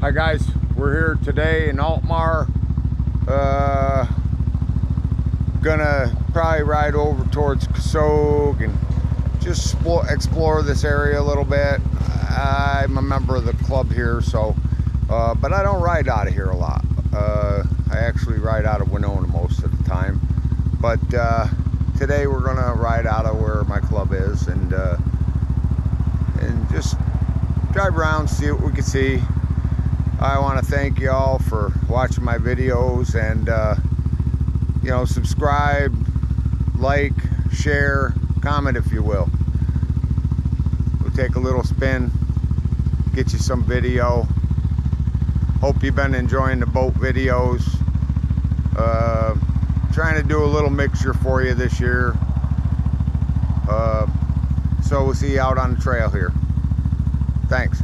Hi guys, we're here today in Altmar. Gonna probably ride over towards Kasog and just explore this area a little bit. I'm a member of the club here, so but I don't ride out of here a lot. I actually ride out of Winona most of the time, but today we're gonna ride out of where my club is and just drive around, see what we can see. I want to thank you all for watching my videos, and you know, subscribe, like, share, comment if you will. We'll take a little spin, get you some video. Hope you've been enjoying the boat videos. Trying to do a little mixture for you this year. So we'll see you out on the trail here. Thanks.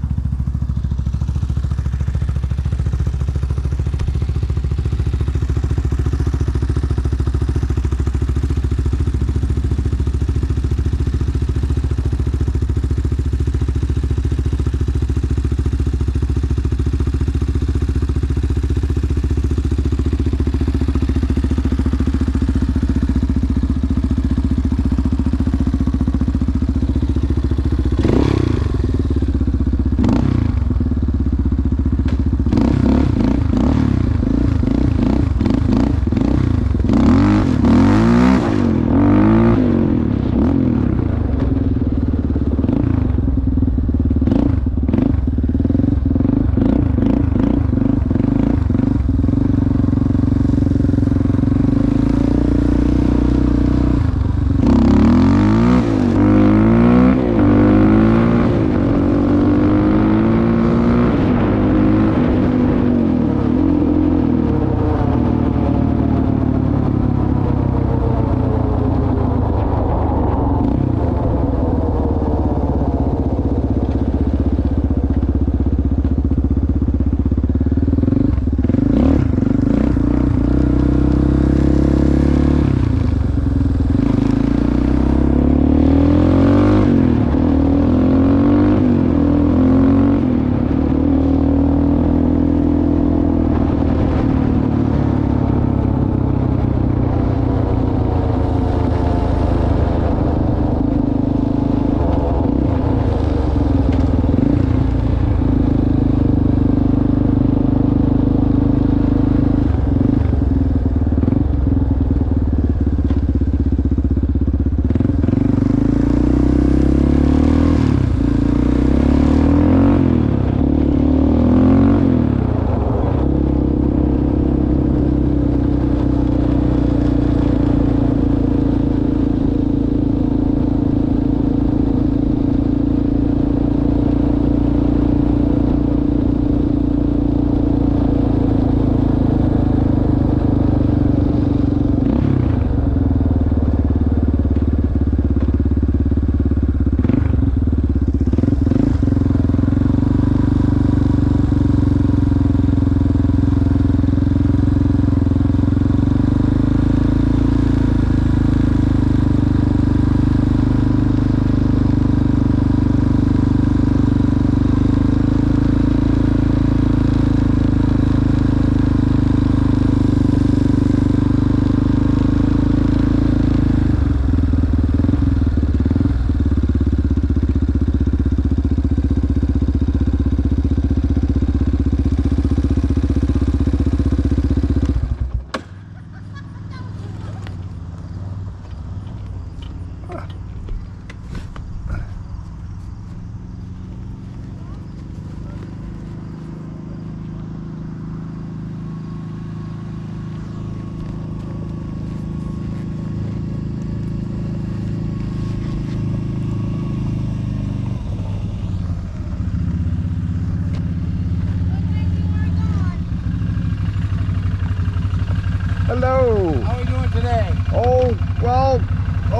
Hello. How are you doing today? Oh, well,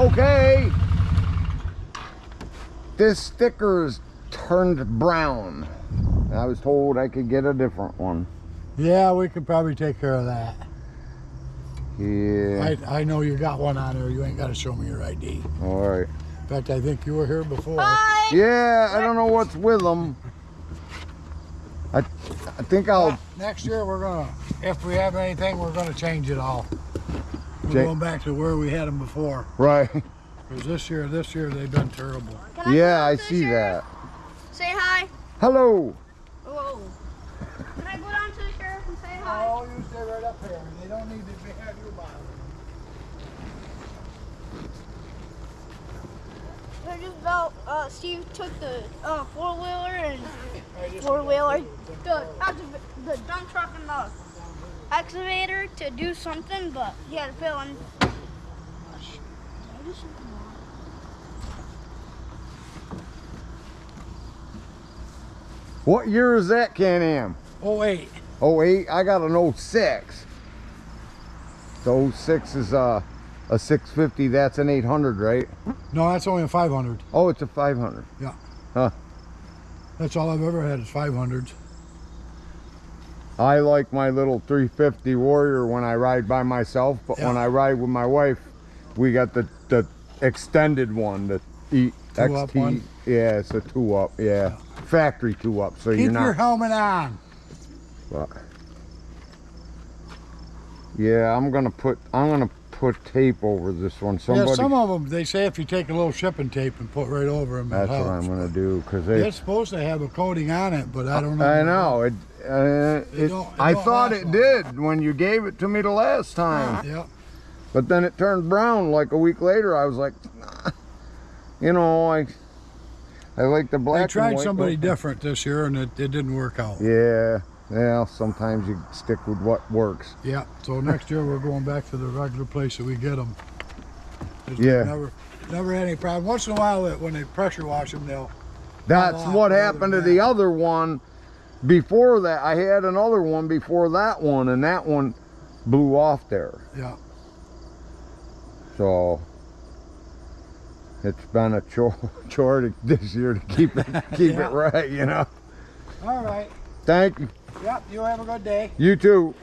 okay. This sticker's turned brown. I was told I could get a different one. Yeah, we could probably take care of that. Yeah. I know you got one on there. You ain't got to show me your ID. All right. In fact, I think you were here before. Hi. Yeah, I don't know what's with them. I think I'll Next year we're gonna, if we have anything, we're gonna change it all. We're going back to where we had them before. right. Because this year they've been terrible. Yeah, I see that. Say hi. Hello. Whoa. Can I go down to the sheriff and say hi? Oh, you stay right up here. They don't need to have you bothered. I just about, Steve took the four-wheeler and four-wheeler, the dump truck and the excavator to do something, but he had to fill in. What year is that Can-Am? 08. 08? I got an 06. The 06 is a 650. That's an 800, right? No, that's only a 500. Oh, it's a 500. Yeah. Huh. That's all I've ever had is 500s. I like my little 350 Warrior when I ride by myself, but when I ride with my wife, we got the extended one, the Two-up XT. one? Yeah, it's a 2-up. Yeah, factory 2-up. So Keep you're not. your helmet on. But, yeah, I'm gonna put tape over this one. Somebody. Yeah, some of them, they say if you take a little shipping tape and put right over them, That's it helps. what I'm gonna do because It's supposed to have a coating on it, but I don't know. I know it. I don't thought last it long. did when you gave it to me the last time. Yeah. But then it turned brown like a week later. I was like, nah. You know, I like the black. I tried and white, somebody but- different this year and it didn't work out. Yeah, yeah. Sometimes you stick with what works. Yeah. So next year we're going back to the regular place that we get them. Yeah. Never had any problem. Once in a while, when they pressure wash them, they'll. That's fall off, what but other happened to than the that- other one. Before that, I had another one before that one, and that one blew off there. Yeah. So it's been a chore this year to keep it Yeah. it right, you know. All right. Thank you. Yep. You have a good day. You too.